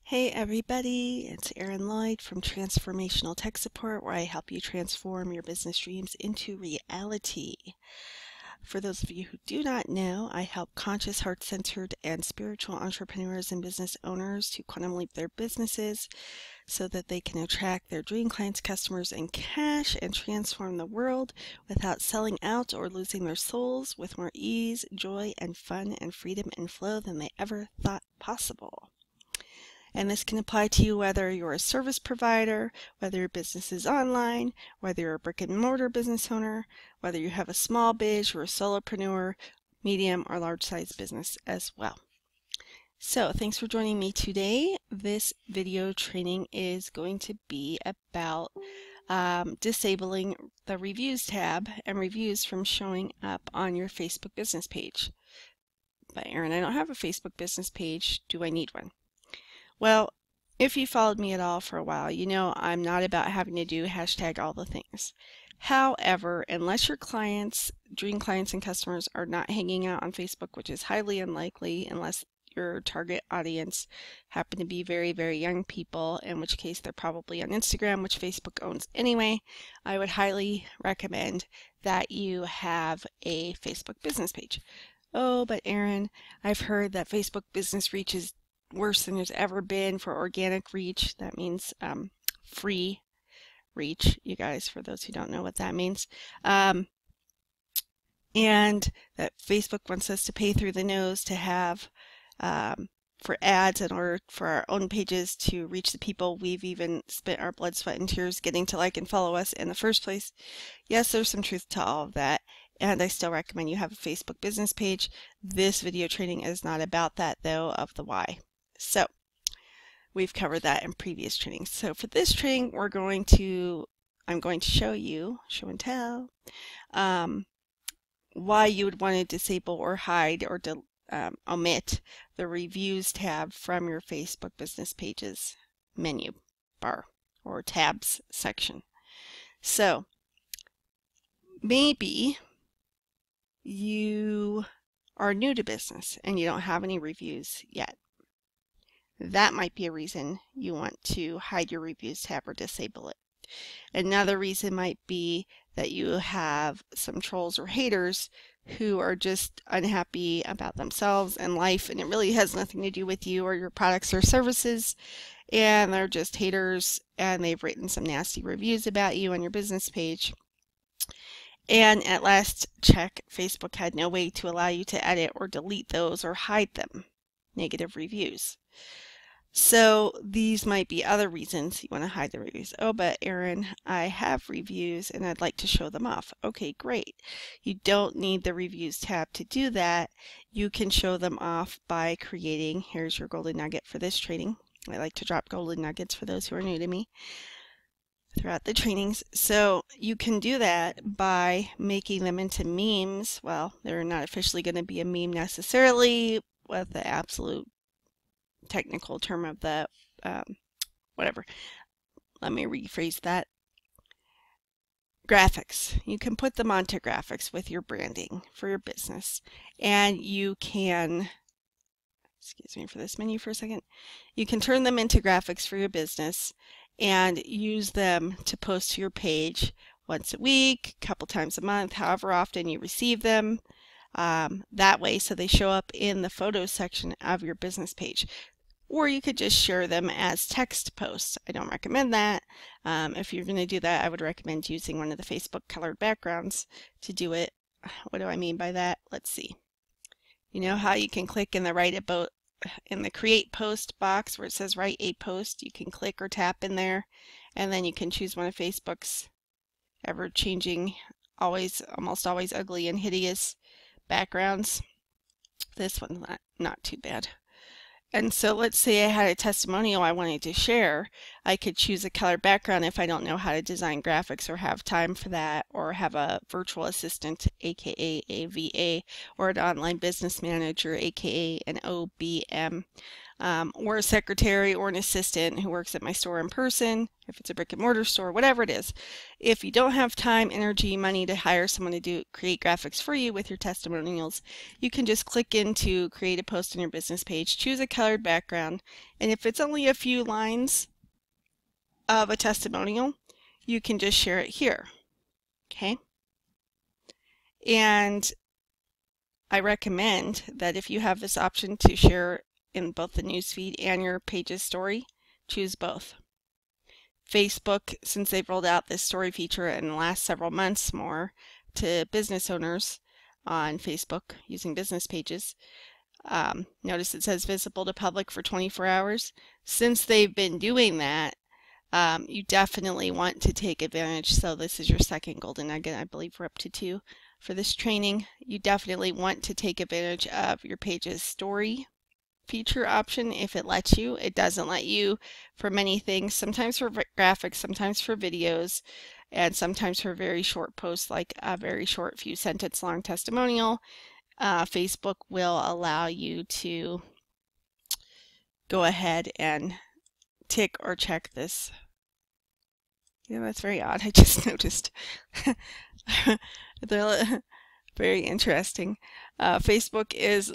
Hey everybody, it's Erin Lloyd from Transformational Tech Support, where I help you transform your business dreams into reality. For those of you who do not know, I help conscious, heart-centered, and spiritual entrepreneurs and business owners to quantum leap their businesses so that they can attract their dream clients, customers, and cash and transform the world without selling out or losing their souls, with more ease, joy, and fun and freedom and flow than they ever thought possible. And this can apply to you whether you're a service provider, whether your business is online, whether you're a brick and mortar business owner, whether you have a small biz or a solopreneur, medium or large size business as well. So thanks for joining me today. This video training is going to be about disabling the reviews tab and reviews from showing up on your Facebook business page. But Erin, I don't have a Facebook business page. Do I need one? Well, if you followed me at all for a while, you know I'm not about having to do hashtag all the things. However, unless your clients, dream clients and customers are not hanging out on Facebook, which is highly unlikely unless your target audience happen to be very, very young people, in which case they're probably on Instagram, which Facebook owns anyway, I would highly recommend that you have a Facebook business page. Oh, but Erin, I've heard that Facebook business reach is worse than there's ever been for organic reach. That means free reach, you guys, for those who don't know what that means. And that Facebook wants us to pay through the nose to have for ads in order for our own pages to reach the people we've even spent our blood, sweat, and tears getting to like and follow us in the first place. Yes, there's some truth to all of that, and I still recommend you have a Facebook business page. This video training is not about that, though, of the why. So we've covered that in previous trainings. So for this training, I'm going to show you, show and tell, why you would want to disable or hide or omit the reviews tab from your Facebook business pages menu bar or tabs section. So maybe you are new to business and you don't have any reviews yet. That might be a reason you want to hide your reviews tab or disable it. Another reason might be that you have some trolls or haters who are just unhappy about themselves and life, and it really has nothing to do with you or your products or services, and they're just haters, and they've written some nasty reviews about you on your business page. And at last check, Facebook had no way to allow you to edit or delete those or hide them, negative reviews. So these might be other reasons you want to hide the reviews. Oh, but Erin, I have reviews and I'd like to show them off. Okay, great. You don't need the reviews tab to do that. You can show them off by creating, here's your golden nugget for this training. I like to drop golden nuggets for those who are new to me throughout the trainings. So you can do that by making them into memes. Well, they're not officially going to be a meme necessarily with the absolute technical term of the whatever. Let me rephrase that. Graphics. You can put them onto graphics with your branding for your business, and you can, excuse me for this menu for a second, you can turn them into graphics for your business and use them to post to your page once a week, a couple times a month, however often you receive them, that way, so they show up in the photos section of your business page. Or you could just share them as text posts. I don't recommend that. If you're going to do that, I would recommend using one of the Facebook colored backgrounds to do it. What do I mean by that? Let's see. You know how you can click in the in the create post box where it says write a post? You can click or tap in there, and then you can choose one of Facebook's ever-changing, almost always ugly and hideous backgrounds. This one's not too bad. And so let's say I had a testimonial I wanted to share. I could choose a color background if I don't know how to design graphics or have time for that, or have a virtual assistant, aka a VA, or an online business manager, aka an OBM, or a secretary or an assistant who works at my store in person, if it's a brick and mortar store, whatever it is. If you don't have time, energy, money to hire someone to create graphics for you with your testimonials, you can just click into create a post on your business page, choose a colored background, and if it's only a few lines of a testimonial, you can just share it here. Okay? And I recommend that if you have this option to share in both the newsfeed and your page's story, choose both. Facebook, since they've rolled out this story feature in the last several months more to business owners on Facebook using business pages, notice it says visible to public for 24 hours. Since they've been doing that, you definitely want to take advantage. So this is your second golden nugget. I believe we're up to 2 for this training. You definitely want to take advantage of your page's story feature option if it lets you. It doesn't let you for many things, sometimes for graphics, sometimes for videos, and sometimes for very short posts like a very short few sentence long testimonial. Facebook will allow you to go ahead and tick or check this. Yeah, that's very odd. I just noticed. They're very interesting. Facebook is,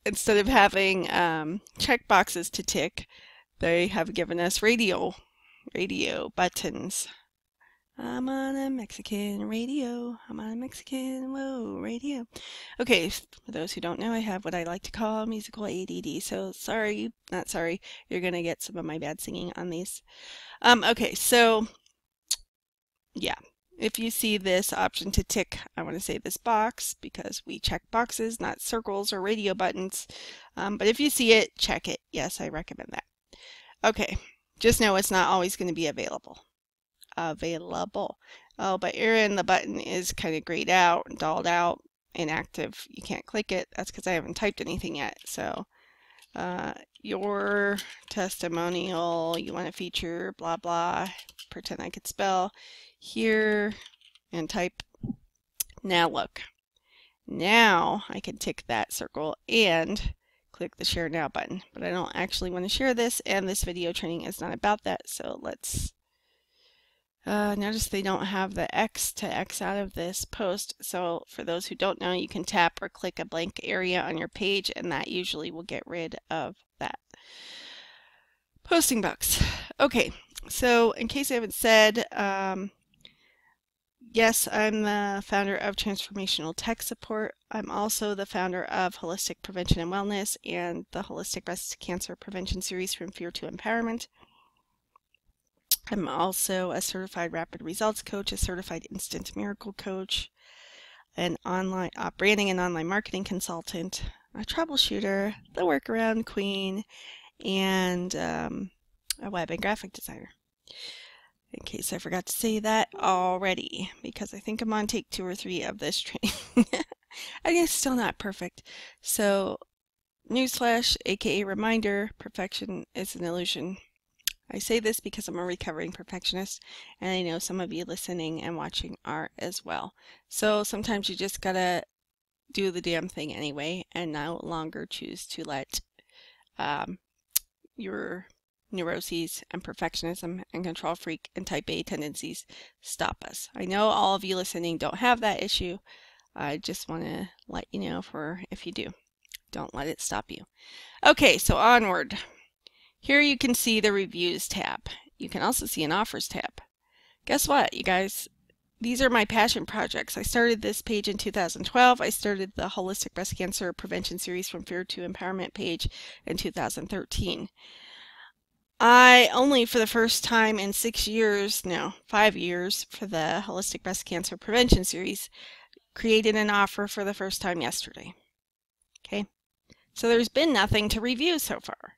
instead of having check boxes to tick, they have given us radio buttons. I'm on a Mexican radio. I'm on a Mexican, whoa, radio. Okay, for those who don't know, I have what I like to call musical ADD. So sorry, not sorry, you're going to get some of my bad singing on these. Okay, so yeah, if you see this option to tick, I want to say this box because we check boxes, not circles or radio buttons. But if you see it, check it. Yes, I recommend that. Okay, just know it's not always going to be available. Oh, but Erin, the button is kind of grayed out, dulled out, inactive. You can't click it. That's because I haven't typed anything yet. So your testimonial, you want to feature blah blah, pretend I could spell here and type. Now look, now I can tick that circle and click the share now button, but I don't actually want to share this, and this video training is not about that. So let's notice they don't have the X to X out of this post. So for those who don't know, you can tap or click a blank area on your page, and that usually will get rid of that posting box. Okay, so in case I haven't said, yes, I'm the founder of Transformational Tech Support. I'm also the founder of Holistic Prevention and Wellness and the Holistic Breast Cancer Prevention Series From Fear to Empowerment. I'm also a certified rapid results coach, a certified instant miracle coach, an online branding and online marketing consultant, a troubleshooter, the workaround queen, and a web and graphic designer. In case I forgot to say that already, because I think I'm on take 2 or 3 of this training. I guess still not perfect. So, newsflash, aka reminder, perfection is an illusion. I say this because I'm a recovering perfectionist, and I know some of you listening and watching are as well. So sometimes you just gotta do the damn thing anyway, and no longer choose to let your neuroses and perfectionism and control freak and type A tendencies stop us. I know all of you listening don't have that issue. I just want to let you know for if you do. Don't let it stop you. Okay, so onward. Here you can see the reviews tab. You can also see an offers tab. Guess what, you guys? These are my passion projects. I started this page in 2012. I started the Holistic Breast Cancer Prevention Series From Fear to Empowerment page in 2013. I only for the first time in 5 years for the Holistic Breast Cancer Prevention Series created an offer for the first time yesterday. Okay, so there's been nothing to review so far.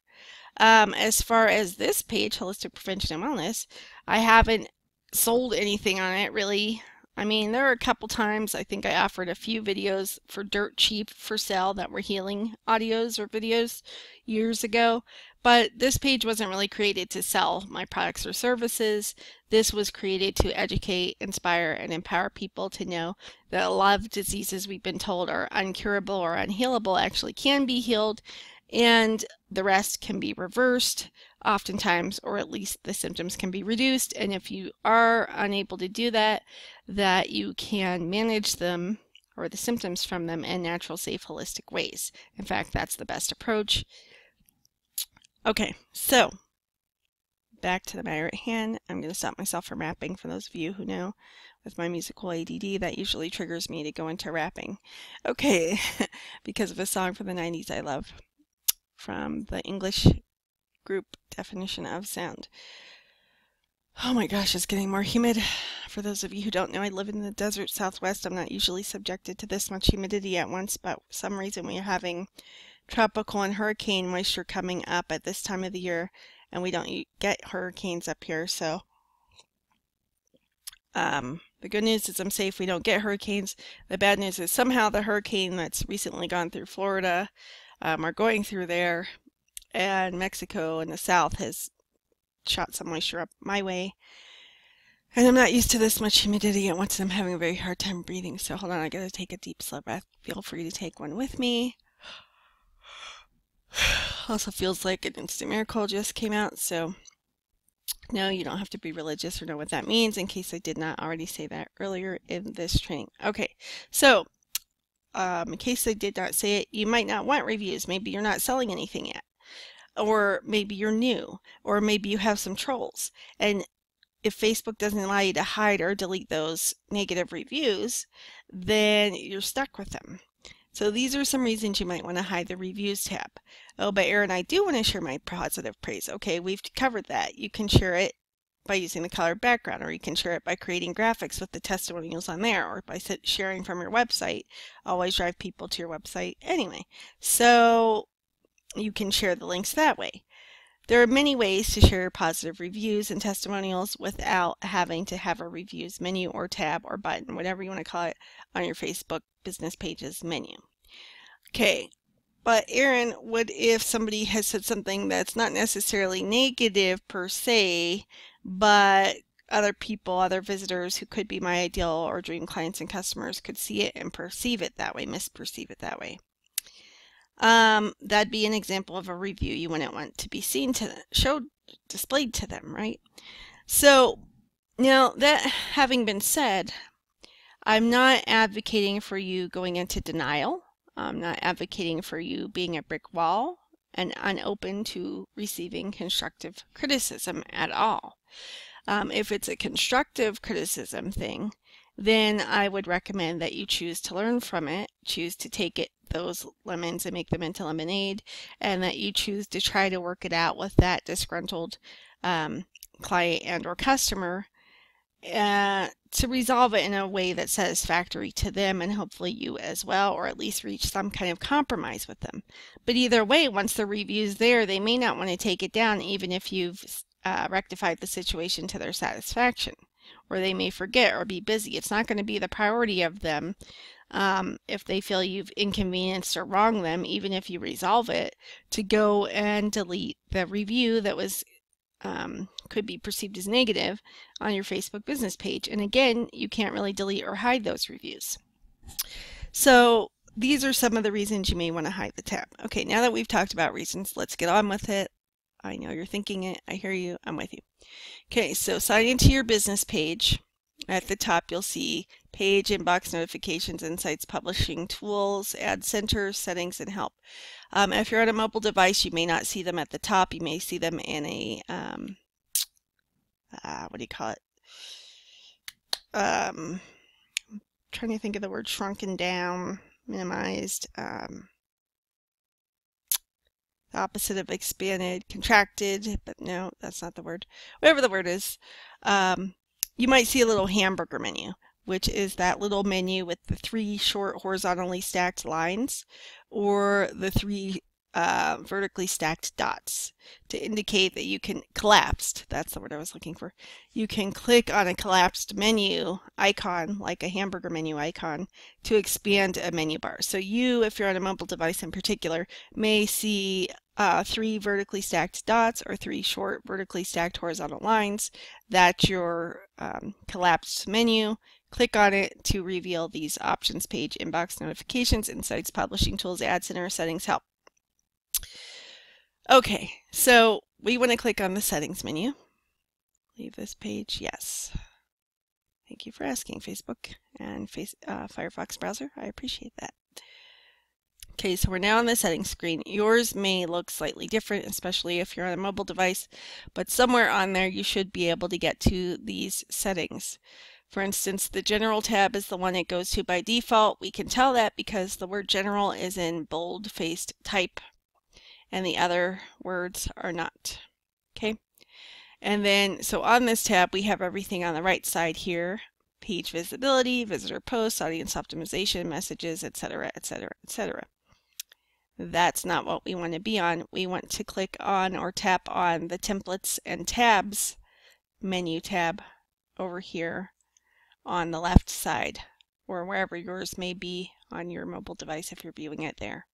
As far as this page, Holistic Prevention and Wellness, I haven't sold anything on it really. I mean, there are a couple times I think I offered a few videos for dirt cheap for sale that were healing audios or videos years ago, but this page wasn't really created to sell my products or services. This was created to educate, inspire, and empower people to know that a lot of diseases we've been told are uncurable or unhealable actually can be healed, and the rest can be reversed oftentimes, or at least the symptoms can be reduced. And if you are unable to do that, that you can manage them or the symptoms from them in natural, safe, holistic ways. In fact, that's the best approach. Okay, so back to the matter at hand. I'm going to stop myself from rapping for those of you who know. With my musical ADD, that usually triggers me to go into rapping. Okay, because of a song from the 90s I love from the English group Definition of Sound. Oh my gosh, it's getting more humid. For those of you who don't know, I live in the desert Southwest. I'm not usually subjected to this much humidity at once, but for some reason we are having tropical and hurricane moisture coming up at this time of the year, and we don't get hurricanes up here, so the good news is I'm safe. We don't get hurricanes. The bad news is somehow the hurricane that's recently gone through Florida are going through there, and Mexico in the south has shot some moisture up my way. And I'm not used to this much humidity at once. I'm having a very hard time breathing. So hold on, I gotta take a deep slow breath. Feel free to take one with me. Also feels like an instant miracle just came out, so no, you don't have to be religious or know what that means, in case I did not already say that earlier in this training. Okay, so in case I did not say it, you might not want reviews. Maybe you're not selling anything yet, or maybe you're new, or maybe you have some trolls. And if Facebook doesn't allow you to hide or delete those negative reviews, then you're stuck with them. So these are some reasons you might want to hide the reviews tab. Oh, but Erin, I do want to share my positive praise. Okay, we've covered that. You can share it by using the colored background, or you can share it by creating graphics with the testimonials on there, or by sharing from your website. Always drive people to your website anyway. So you can share the links that way. There are many ways to share positive reviews and testimonials without having to have a reviews menu or tab or button, whatever you want to call it, on your Facebook business pages menu. Okay, but Erin, what if somebody has said something that's not necessarily negative per se, but other people, other visitors who could be my ideal or dream clients and customers could see it and perceive it that way, misperceive it that way? That'd be an example of a review you wouldn't want to be seen to them, displayed to them, right? So now that having been said, I'm not advocating for you going into denial. I'm not advocating for you being a brick wall and unopen to receiving constructive criticism at all. If it's a constructive criticism thing, then I would recommend that you choose to learn from it, choose to take those lemons and make them into lemonade, and that you choose to try to work it out with that disgruntled client and or customer to resolve it in a way that's satisfactory to them and hopefully you as well, or at least reach some kind of compromise with them. But either way, once the review's there, they may not want to take it down even if you've rectified the situation to their satisfaction, or they may forget or be busy. It's not going to be the priority of them if they feel you've inconvenienced or wronged them, even if you resolve it, to go and delete the review that was could be perceived as negative on your Facebook business page. And again, you can't really delete or hide those reviews. So these are some of the reasons you may want to hide the tab. Okay, now that we've talked about reasons, let's get on with it. I know you're thinking it. I hear you. I'm with you. Okay, so sign into your business page. At the top, you'll see page, inbox, notifications, insights, publishing, tools, ad center, settings, and help. If you're on a mobile device, you may not see them at the top. You may see them in a, what do you call it? Trying to think of the word, shrunken down, minimized, the opposite of expanded, contracted, but no, that's not the word. Whatever the word is. You might see a little hamburger menu, which is that little menu with the 3 short horizontally stacked lines, or the 3 vertically stacked dots to indicate that you can, collapsed, that's the word I was looking for. You can click on a collapsed menu icon, like a hamburger menu icon, to expand a menu bar. So you, if you're on a mobile device in particular, may see 3 vertically stacked dots or 3 short vertically stacked horizontal lines. That's your collapsed menu. Click on it to reveal these options: page, inbox, notifications, insights, publishing, tools, ad center, settings, help. Okay, so we want to click on the settings menu. Leave this page, yes. Thank you for asking, Facebook and Firefox browser. I appreciate that. Okay, so we're now on the settings screen. Yours may look slightly different, especially if you're on a mobile device, but somewhere on there you should be able to get to these settings. For instance, the General tab is the one it goes to by default. We can tell that because the word General is in bold-faced type and the other words are not. Okay, and then so on this tab we have everything on the right side here: page visibility, visitor posts, audience optimization, messages, etc., etc., etc. That's not what we want to be on. We want to click on or tap on the templates and tabs menu tab over here on the left side, or wherever yours may be on your mobile device if you're viewing it there.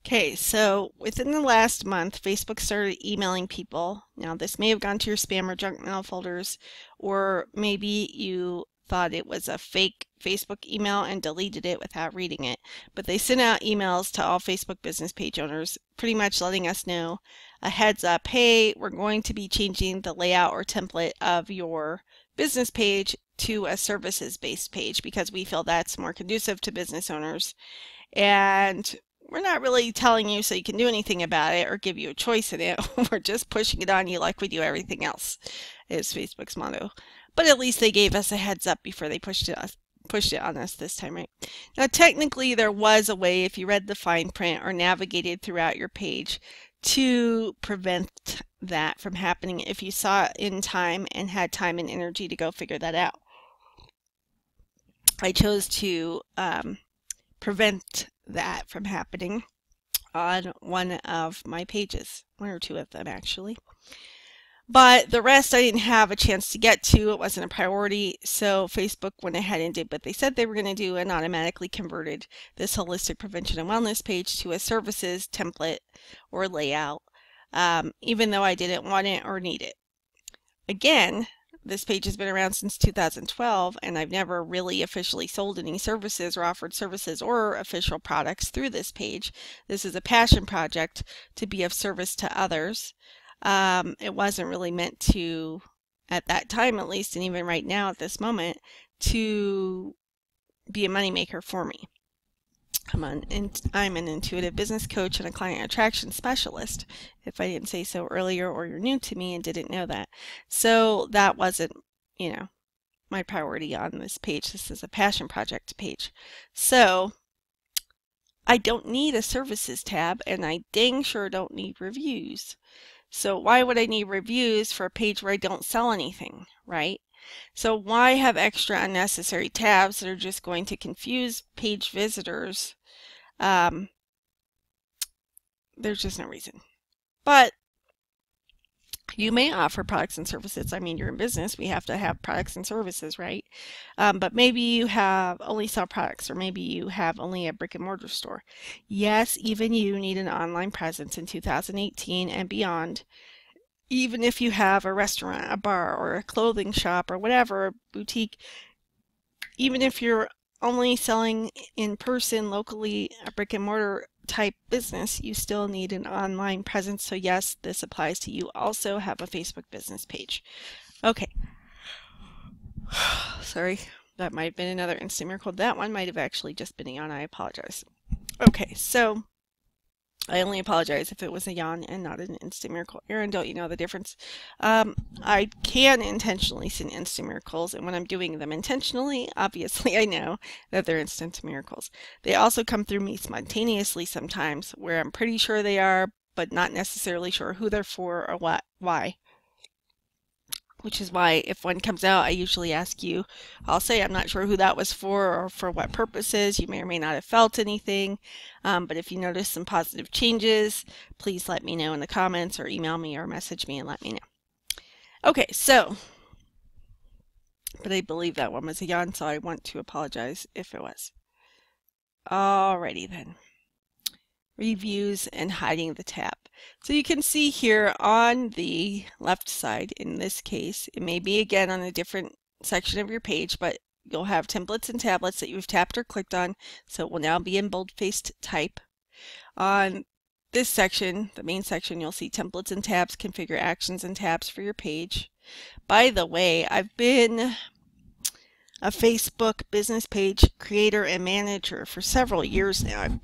Okay, so within the last month, Facebook started emailing people. Now this may have gone to your spam or junk mail folders, or maybe you thought it was a fake Facebook email and deleted it without reading it. But they sent out emails to all Facebook business page owners, pretty much letting us know a heads up, hey, we're going to be changing the layout or template of your business page to a services-based page because we feel that's more conducive to business owners. And we're not really telling you so you can do anything about it or give you a choice in it. We're just pushing it on you like we do everything else, is Facebook's motto. But at least they gave us a heads up before they pushed it on us this time, right? Now, technically, there was a way, if you read the fine print or navigated throughout your page, to prevent that from happening if you saw it in time and had time and energy to go figure that out. I chose to prevent that from happening on one of my pages, one or two of them actually. But the rest I didn't have a chance to get to. It wasn't a priority, so Facebook went ahead and did what they said they were going to do and automatically converted this holistic prevention and wellness page to a services template or layout, even though I didn't want it or need it. Again, this page has been around since 2012, and I've never really officially sold any services or offered services or official products through this page. This is a passion project to be of service to others. It wasn't really meant to, at that time at least, and even right now at this moment, to be a moneymaker for me. I'm an intuitive business coach and a client attraction specialist, if I didn't say so earlier or you're new to me and didn't know that. So that wasn't, my priority on this page. This is a passion project page. So I don't need a services tab, and I dang sure don't need reviews. So why would I need reviews for a page where I don't sell anything, right? So why have extra unnecessary tabs that are just going to confuse page visitors? There's just no reason. But you may offer products and services. I mean, you're in business. We have to have products and services, right? But maybe you have only sell products, or maybe you have only a brick and mortar store. Yes, even you need an online presence in 2018 and beyond. Even if you have a restaurant, a bar, or a clothing shop, or whatever, a boutique, even if you're only selling in person locally, a brick and mortar type business, you still need an online presence. So yes, this applies to you. Also have a Facebook business page. Okay. Sorry, that might have been another instant miracle. That one might have actually just been a yawn. I apologize. Okay, so I only apologize if it was a yawn and not an instant miracle. Erin, don't you know the difference? I can intentionally send instant miracles, and when I'm doing them intentionally, obviously I know that they're instant miracles. They also come through me spontaneously sometimes, where I'm pretty sure they are, but not necessarily sure who they're for or why. Which is why if one comes out, I usually ask you. I'll say I'm not sure who that was for or for what purposes. You may or may not have felt anything. But if you notice some positive changes, please let me know in the comments or email me or message me and let me know. Okay, so, but I believe that one was a yawn, so I want to apologize if it was. Alrighty then. Reviews and hiding the tab. So you can see here on the left side, in this case, it may be again on a different section of your page, but you'll have templates and tablets that you've tapped or clicked on, so it will now be in bold-faced type. On this section, the main section, you'll see templates and tabs, configure actions and tabs for your page. By the way, I've been a Facebook business page creator and manager for several years now. I've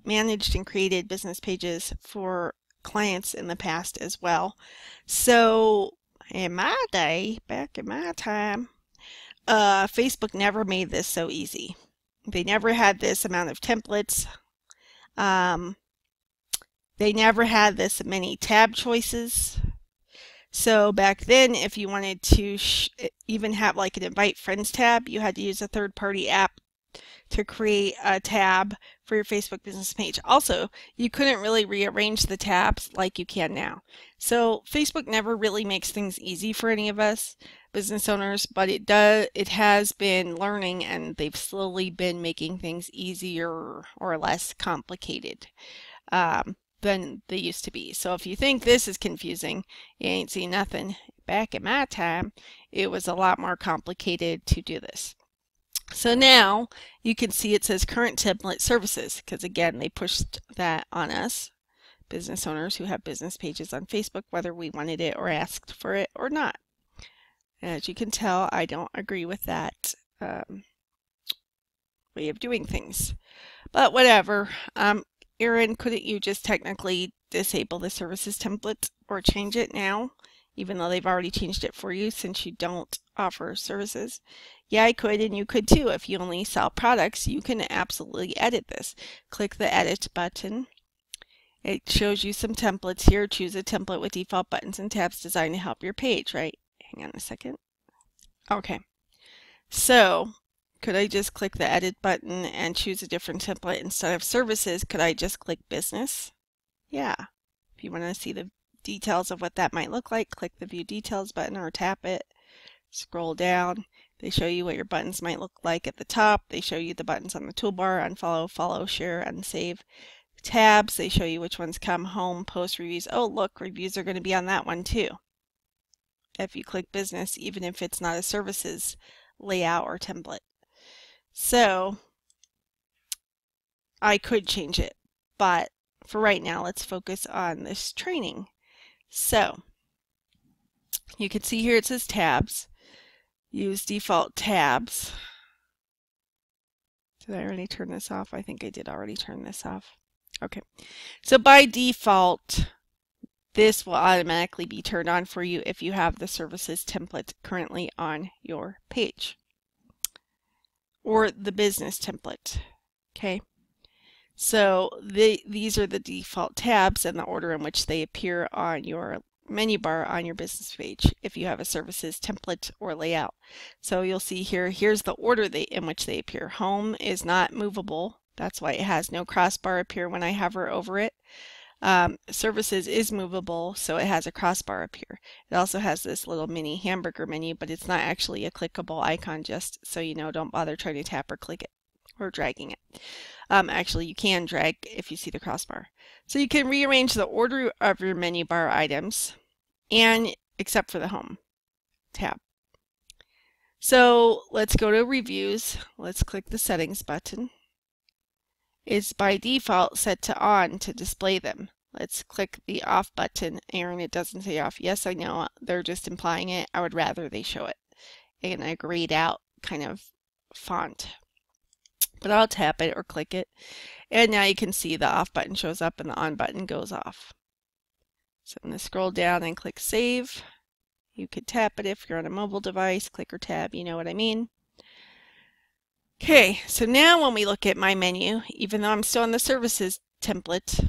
managed and created business pages for clients in the past as well. So in my day, back in my time, Facebook never made this so easy. They never had this amount of templates. They never had this many tab choices. So back then, if you wanted to even have like an invite friends tab, you had to use a third-party app to create a tab for your Facebook business page. Also, you couldn't really rearrange the tabs like you can now. So Facebook never really makes things easy for any of us business owners, but it has been learning, and they've slowly been making things easier or less complicated than they used to be. So if you think this is confusing, you ain't seen nothing. Back in my time, it was a lot more complicated to do this. So now you can see it says current template services, because again, they pushed that on us, business owners who have business pages on Facebook, whether we wanted it or asked for it or not. As you can tell, I don't agree with that way of doing things. But whatever. Erin, couldn't you just technically disable the services template or change it now, even though they've already changed it for you since you don't offer services? Yeah, I could, and you could too. If you only sell products, you can absolutely edit this. Click the edit button. It shows you some templates here. Choose a template with default buttons and tabs designed to help your page, right? Hang on a second. Okay. So could I just click the edit button and choose a different template? Instead of services, could I just click business? Yeah. If you want to see the details of what that might look like, click the view details button or tap it. Scroll down. They show you what your buttons might look like at the top. They show you the buttons on the toolbar: unfollow, follow, share, unsave. Tabs, they show you which ones come: home, post, reviews. Oh, look, reviews are going to be on that one too. If you click business, even if it's not a services layout or template. So I could change it, but for right now, let's focus on this training. So you can see here it says tabs. Use default tabs. Did I already turn this off? I think I did already turn this off. Okay. So by default, this will automatically be turned on for you if you have the services template currently on your page, or the business template. Okay. So these are the default tabs and the order in which they appear on your menu bar on your business page if you have a services template or layout. So you'll see here, here's the order in which they appear. Home is not movable. That's why it has no crossbar appear when I hover over it. Services is movable, so it has a crossbar up here. It also has this little mini hamburger menu, but it's not actually a clickable icon, just so you know. Don't bother trying to tap or click it or dragging it. Actually, you can drag if you see the crossbar. So you can rearrange the order of your menu bar items, and except for the home tab. So let's go to reviews. Let's click the settings button. It's by default set to on to display them. Let's click the off button. Erin, it doesn't say off. Yes, I know, they're just implying it. I would rather they show it in a grayed out kind of font. But I'll tap it or click it, and now you can see the off button shows up and the on button goes off. So I'm going to scroll down and click save. You could tap it if you're on a mobile device, click or tab, you know what I mean. Okay, so now when we look at my menu, even though I'm still on the services template,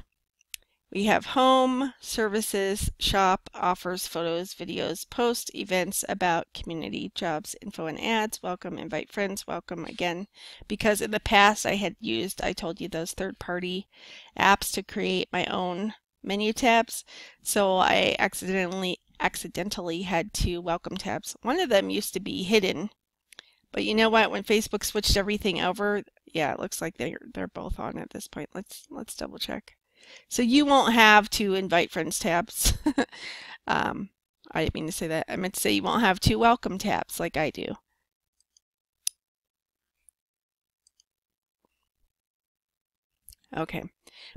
we have home, services, shop, offers, photos, videos, post, events, about, community, jobs, info and ads, welcome, invite friends, welcome again. Because in the past I told you, those third-party apps to create my own menu tabs. So I accidentally had two welcome tabs. One of them used to be hidden. But you know what? When Facebook switched everything over, yeah, it looks like they're both on at this point. Let's double check. So you won't have two invite friends tabs. I didn't mean to say that. I meant to say you won't have two welcome tabs like I do. Okay.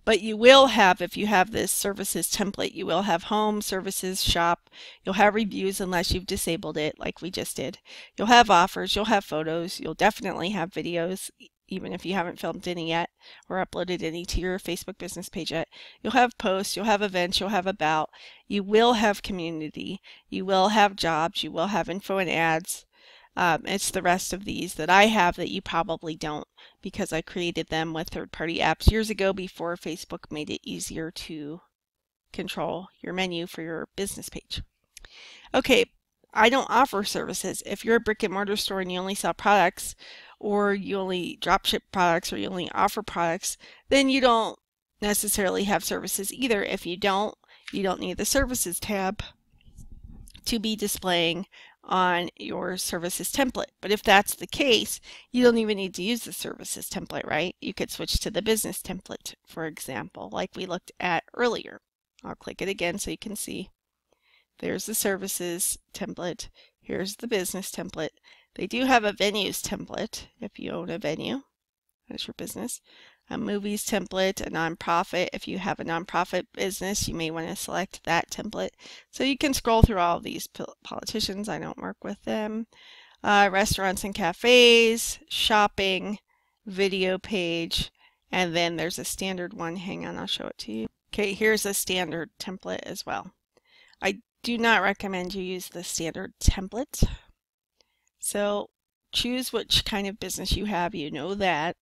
But you will have, if you have this services template, you will have home, services, shop. You'll have reviews unless you've disabled it like we just did. You'll have offers, you'll have photos, you'll definitely have videos, even if you haven't filmed any yet or uploaded any to your Facebook business page yet. You'll have posts, you'll have events, you'll have about. You will have community, you will have jobs, you will have info and ads. It's the rest of these that I have that you probably don't, because I created them with third-party apps years ago before Facebook made it easier to control your menu for your business page. Okay, I don't offer services. If you're a brick and mortar store and you only sell products, or you only drop ship products, or you only offer products, then you don't necessarily have services either. If you don't need the services tab to be displaying on your services template. But if that's the case, you don't even need to use the services template, right? You could switch to the business template, for example, like we looked at earlier. I'll click it again so you can see. There's the services template. Here's the business template. They do have a venues template if you own a venue. That's your business. A movies template, a nonprofit. If you have a nonprofit business, you may want to select that template. So you can scroll through all of these. Politicians, I don't work with them. Restaurants and cafes, shopping, video page, and then there's a standard one. Hang on, I'll show it to you. Okay, here's a standard template as well. I do not recommend you use the standard template. So choose which kind of business you have, you know that,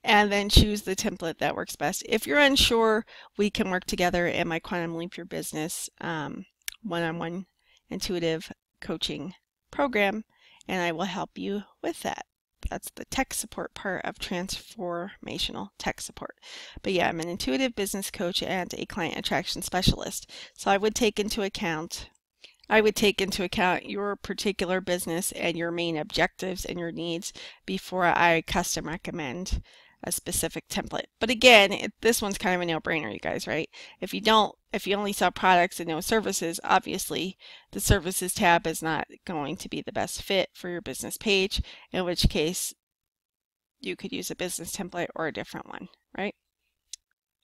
and then choose the template that works best. If you're unsure, we can work together in my Quantum Leap Your Business one-on-one intuitive coaching program, and I will help you with that. That's the tech support part of transformational tech support. But yeah, I'm an intuitive business coach and a client attraction specialist. So I would take into account your particular business and your main objectives and your needs before I custom recommend a specific template. But again, this one's kind of a no-brainer, you guys, right? If you only sell products and no services, obviously the services tab is not going to be the best fit for your business page, in which case you could use a business template or a different one, right?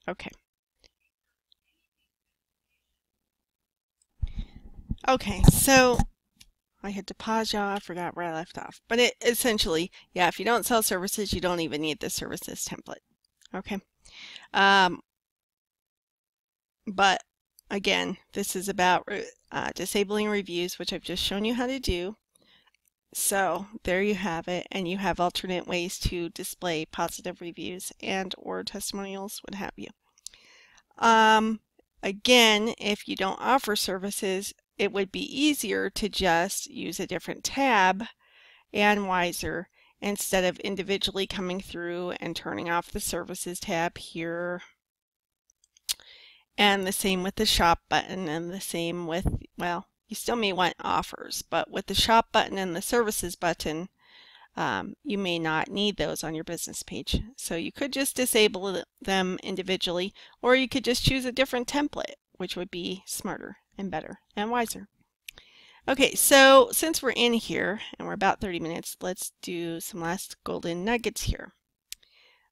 Okay. Okay, so I had to pause y'all. I forgot where I left off. But essentially, yeah, if you don't sell services, you don't even need the services template. Okay. But again, this is about disabling reviews, which I've just shown you how to do. So there you have it, and you have alternate ways to display positive reviews and or testimonials, what have you. Again, if you don't offer services, it would be easier to just use a different tab and wiser instead of individually coming through and turning off the services tab here. And the same with the shop button, and the same with, well, you still may want offers, but with the shop button and the services button, you may not need those on your business page. So you could just disable them individually, or you could just choose a different template, which would be smarter and better and wiser. Okay, so since we're in here and we're about 30 minutes, let's do some last golden nuggets here.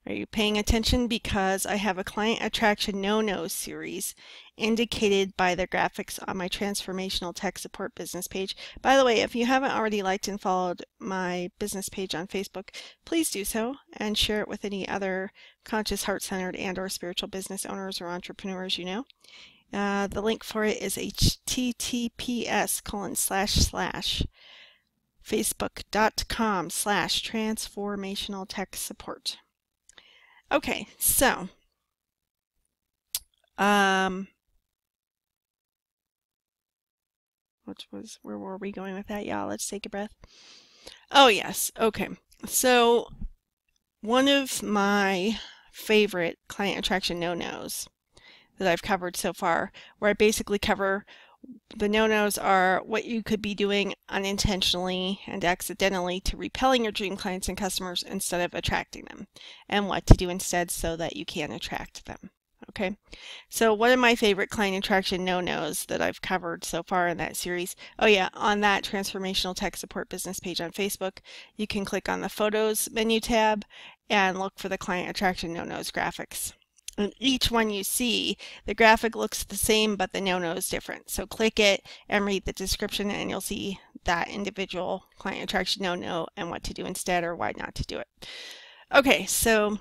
Are you paying attention? Because I have a client attraction no-no series indicated by the graphics on my transformational tech support business page. By the way, if you haven't already liked and followed my business page on Facebook, please do so and share it with any other conscious, heart-centered, and or spiritual business owners or entrepreneurs you know. The link for it is https://facebook.com/transformational tech support. Okay, so where were we going with that, y'all? Let's take a breath. Oh yes, okay. So one of my favorite client attraction no-nos that I've covered so far, where I basically cover the no-nos are what you could be doing unintentionally and accidentally to repelling your dream clients and customers instead of attracting them, and what to do instead so that you can attract them. Okay, so one of my favorite client attraction no-nos that I've covered so far in that series, oh yeah, on that transformational tech support business page on Facebook, you can click on the photos menu tab and look for the client attraction no-nos graphics. And each one you see, the graphic looks the same, but the no-no is different. So click it and read the description, and you'll see that individual client attraction no-no and what to do instead or why not to do it. Okay, so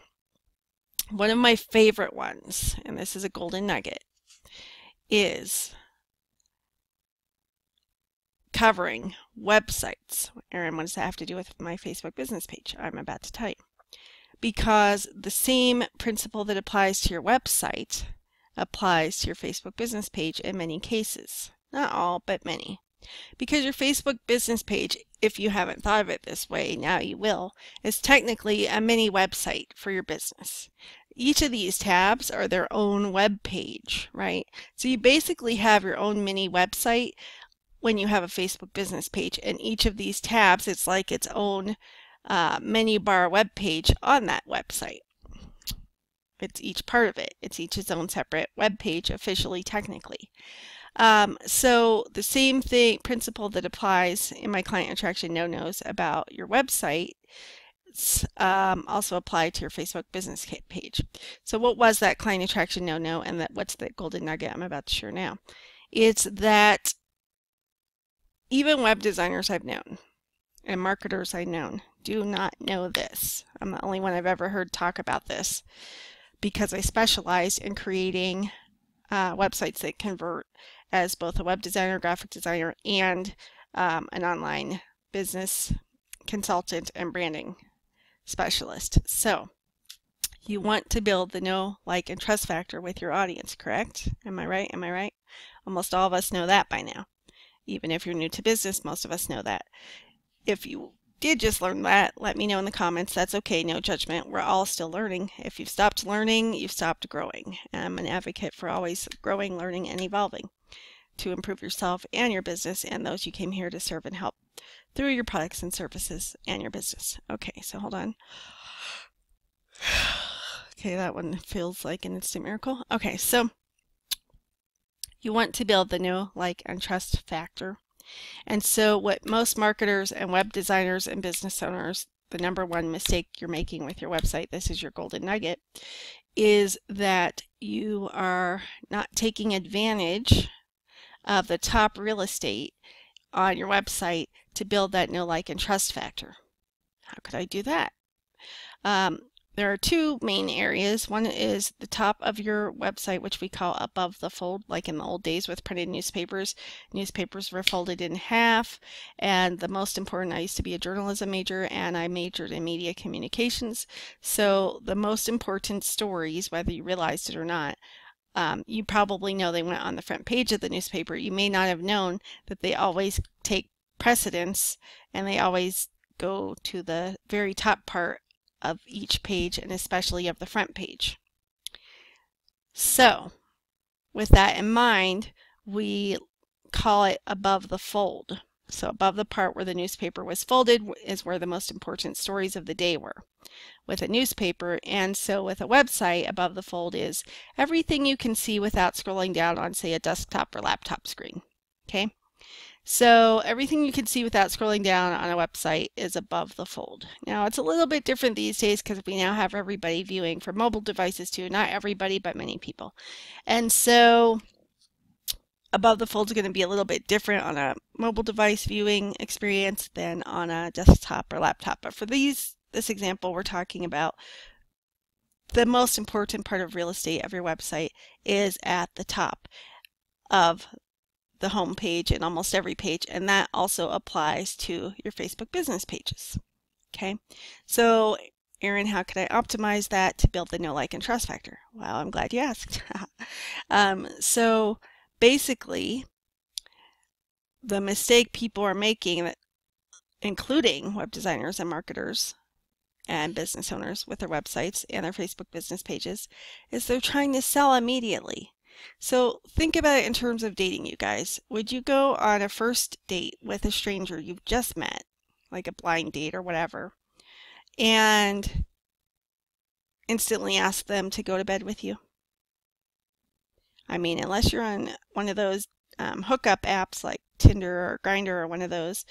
one of my favorite ones, and this is a golden nugget, is covering websites. Erin, what does that have to do with my Facebook business page? I'm about to tell you. Because the same principle that applies to your website applies to your Facebook business page in many cases. Not all, but many. Because your Facebook business page, if you haven't thought of it this way, now you will, is technically a mini website for your business. Each of these tabs are their own web page, right? So you basically have your own mini website when you have a Facebook business page, and each of these tabs, it's like its own menu bar web page on that website. It's each part of it. It's each its own separate web page, officially, technically. So the same principle that applies in my client attraction no-nos about your website also apply to your Facebook business page. So what was that client attraction no-no, and what's the golden nugget I'm about to share now? It's that even web designers I've known and marketers I've known do not know this. I'm the only one I've ever heard talk about this because I specialized in creating websites that convert as both a web designer, graphic designer, and an online business consultant and branding specialist. So you want to build the know, like, and trust factor with your audience, correct? Am I right? Am I right? Almost all of us know that by now. Even if you're new to business, most of us know that. If you did just learn that, let me know in the comments. That's okay, no judgment. We're all still learning. If you've stopped learning, you've stopped growing. I'm an advocate for always growing, learning, and evolving to improve yourself and your business and those you came here to serve and help through your products and services and your business. Okay, so hold on. Okay, that one feels like an instant miracle. Okay, so you want to build the know, like, and trust factor. And so what most marketers and web designers and business owners, the number one mistake you're making with your website, this is your golden nugget, is that you are not taking advantage of the top real estate on your website to build that know, like, and trust factor. How could I do that? There are two main areas. One is the top of your website, which we call above the fold, like in the old days with printed newspapers. Newspapers were folded in half, and the most important, I used to be a journalism major, and I majored in media communications. So the most important stories, whether you realized it or not, you probably know they went on the front page of the newspaper. You may not have known that they always take precedence, and they always go to the very top part of each page, and especially of the front page. So with that in mind, we call it above the fold. So above the part where the newspaper was folded is where the most important stories of the day were with a newspaper. And so with a website, above the fold is everything you can see without scrolling down on, say, a desktop or laptop screen. Okay, so everything you can see without scrolling down on a website is above the fold. Now it's a little bit different these days because we now have everybody viewing for mobile devices too. Not everybody, but many people. And so above the fold is going to be a little bit different on a mobile device viewing experience than on a desktop or laptop. But for this example, we're talking about the most important part of real estate of your website is at the top of the home page and almost every page, and that also applies to your Facebook business pages. Okay, so Erin, how could I optimize that to build the know, like, and trust factor? Well, I'm glad you asked. So basically, the mistake people are making, including web designers and marketers and business owners with their websites and their Facebook business pages, is they're trying to sell immediately. So think about it in terms of dating, you guys. Would you go on a first date with a stranger you've just met, like a blind date or whatever, and instantly ask them to go to bed with you? I mean, unless you're on one of those hookup apps like Tinder or Grindr or one of those,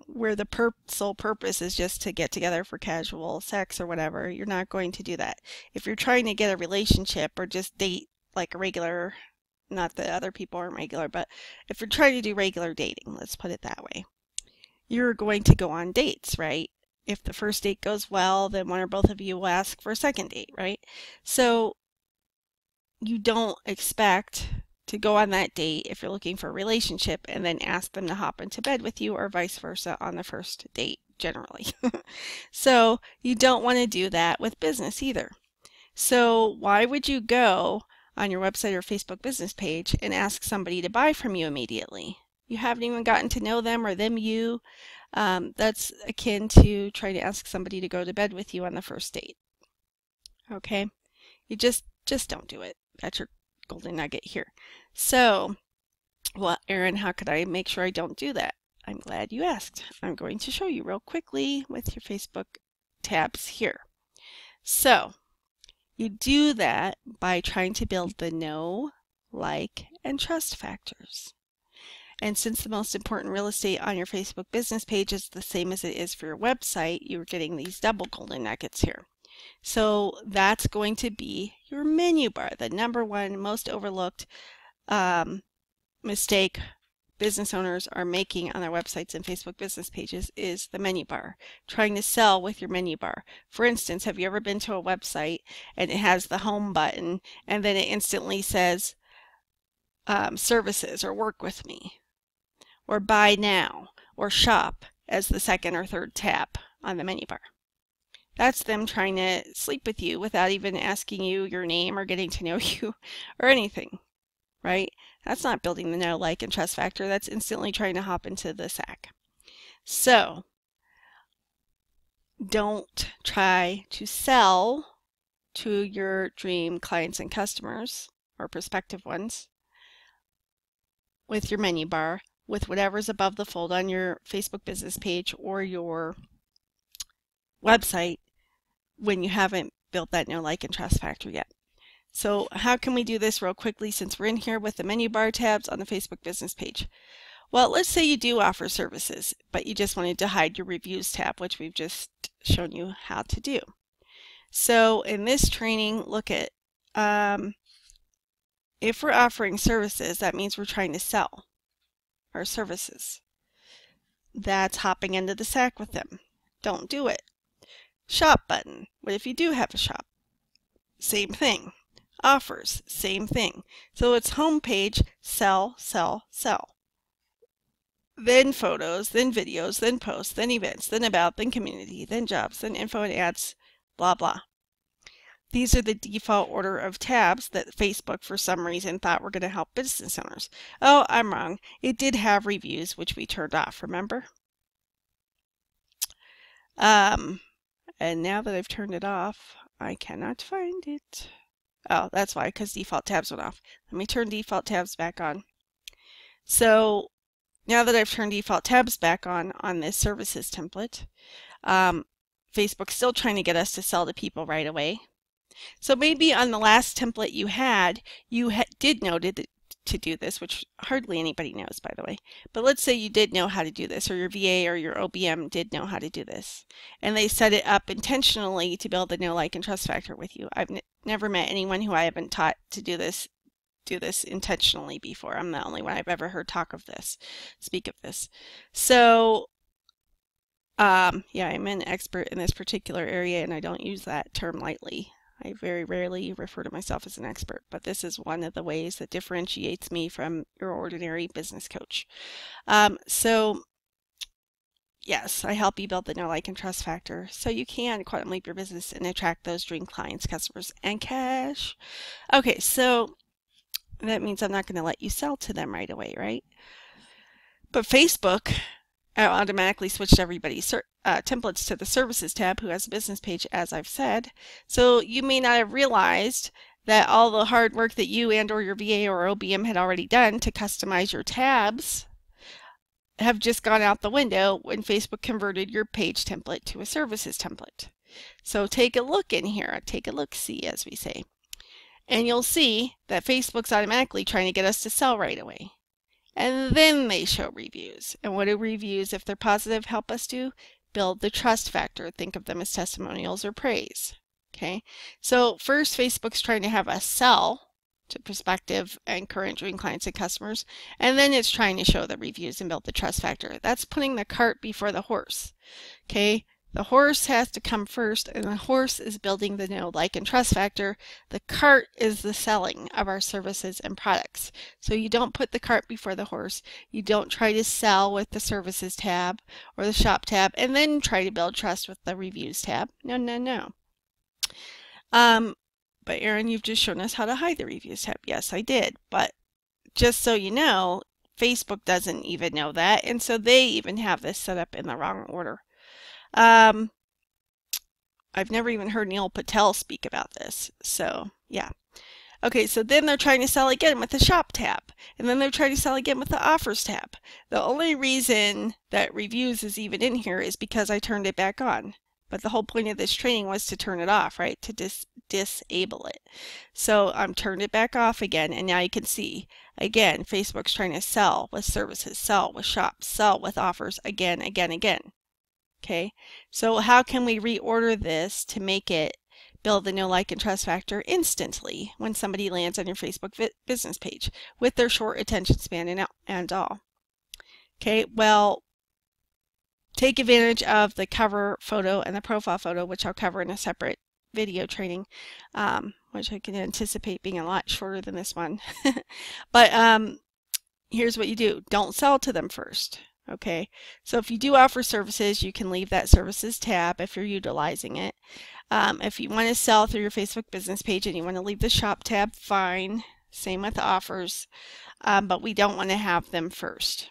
where the sole purpose is just to get together for casual sex or whatever. You're not going to do that. If you're trying to get a relationship or just date like a regular, not that other people aren't regular, but if you're trying to do regular dating, let's put it that way, you're going to go on dates, right? If the first date goes well, then one or both of you will ask for a second date, right? So you don't expect to go on that date if you're looking for a relationship and then ask them to hop into bed with you, or vice versa on the first date generally. So you don't want to do that with business either. So why would you go on your website or Facebook business page and ask somebody to buy from you immediately? You haven't even gotten to know them or them you. That's akin to trying to ask somebody to go to bed with you on the first date. Okay? You just don't do it. That's your golden nugget here. So, well, Erin, how could I make sure I don't do that? I'm glad you asked. I'm going to show you real quickly with your Facebook tabs here. So, you do that by trying to build the know, like, and trust factors. And since the most important real estate on your Facebook business page is the same as it is for your website, you're getting these double golden nuggets here. So that's going to be your menu bar. The number one most overlooked mistake business owners are making on their websites and Facebook business pages is the menu bar, trying to sell with your menu bar. For instance, have you ever been to a website and it has the home button and then it instantly says services or work with me or buy now or shop as the second or third tab on the menu bar? That's them trying to sleep with you without even asking you your name or getting to know you or anything, right? That's not building the know, like, and trust factor. That's instantly trying to hop into the sack. So don't try to sell to your dream clients and customers or prospective ones with your menu bar, with whatever's above the fold on your Facebook business page or your website when you haven't built that know, like, and trust factor yet. So how can we do this real quickly since we're in here with the menu bar tabs on the Facebook business page? Well, let's say you do offer services, but you just wanted to hide your reviews tab, which we've just shown you how to do. So in this training, look at, if we're offering services, that means we're trying to sell our services. That's hopping into the sack with them. Don't do it. Shop button. What if you do have a shop? Same thing. Offers, same thing. So it's homepage, sell, sell, sell. Then photos, then videos, then posts, then events, then about, then community, then jobs, then info and ads, blah, blah. These are the default order of tabs that Facebook for some reason thought were going to help business owners. Oh, I'm wrong. It did have reviews, which we turned off, remember? And now that I've turned it off, I cannot find it. Oh, that's why, because default tabs went off. Let me turn default tabs back on. So now that I've turned default tabs back on this services template, Facebook's still trying to get us to sell to people right away. So maybe on the last template you did know to do this, which hardly anybody knows, by the way. But let's say you did know how to do this, or your VA or your OBM did know how to do this. And they set it up intentionally to build the know, like, and trust factor with you. I've never met anyone who I haven't taught to do this intentionally before. I'm the only one I've ever heard speak of this. So, yeah, I'm an expert in this particular area, and I don't use that term lightly. I very rarely refer to myself as an expert, but this is one of the ways that differentiates me from your ordinary business coach. So yes, I help you build the know, like, and trust factor so you can quantum leap your business and attract those dream clients, customers, and cash. Okay, so that means I'm not going to let you sell to them right away, right? But Facebook automatically switched everybody's templates to the services tab who has a business page, as I've said. So you may not have realized that all the hard work that you and or your VA or OBM had already done to customize your tabs have just gone out the window when Facebook converted your page template to a services template. So take a look in here, take a look-see, as we say, and you'll see that Facebook's automatically trying to get us to sell right away. and then they show reviews. And what do reviews, if they're positive, help us do? Build the trust factor. Think of them as testimonials or praise. Okay, so first Facebook's trying to have us sell to prospective and current dream clients and customers, and then it's trying to show the reviews and build the trust factor. That's putting the cart before the horse. Okay, the horse has to come first, and the horse is building the know, like, and trust factor. The cart is the selling of our services and products. So you don't put the cart before the horse. You don't try to sell with the services tab or the shop tab and then try to build trust with the reviews tab. No, no, no. But Erin, you've just shown us how to hide the reviews tab. Yes, I did. But just so you know, Facebook doesn't even know that. And so they even have this set up in the wrong order. I've never even heard Neil Patel speak about this. So, yeah. Okay, so then they're trying to sell again with the shop tab. And then they're trying to sell again with the offers tab. The only reason that reviews is even in here is because I turned it back on. But the whole point of this training was to turn it off, right? To disable it. So I'm turned it back off again, and now you can see, again, Facebook's trying to sell with services, sell with shops, sell with offers again, again, again. Okay, so how can we reorder this to make it build the know, like, and trust factor instantly when somebody lands on your Facebook business page with their short attention span and all? Okay, well, take advantage of the cover photo and the profile photo, which I'll cover in a separate video training, which I can anticipate being a lot shorter than this one. But here's what you do. Don't sell to them first. Okay, so if you do offer services, you can leave that services tab if you're utilizing it. If you want to sell through your Facebook business page and you want to leave the shop tab, fine. Same with offers, but we don't want to have them first.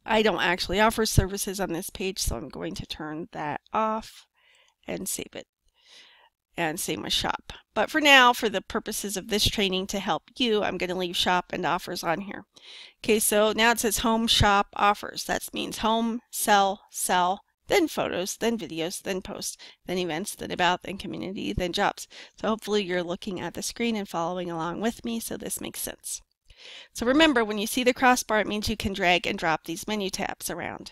I don't actually offer services on this page, so I'm going to turn that off and save it. And same with shop. But for now, for the purposes of this training to help you, I'm going to leave shop and offers on here. Okay, so now it says home, shop, offers. That means home, sell, then photos, then videos, then posts, then events, then about, then community, then jobs. So hopefully you're looking at the screen and following along with me, so this makes sense. So remember, when you see the crossbar, it means you can drag and drop these menu tabs around.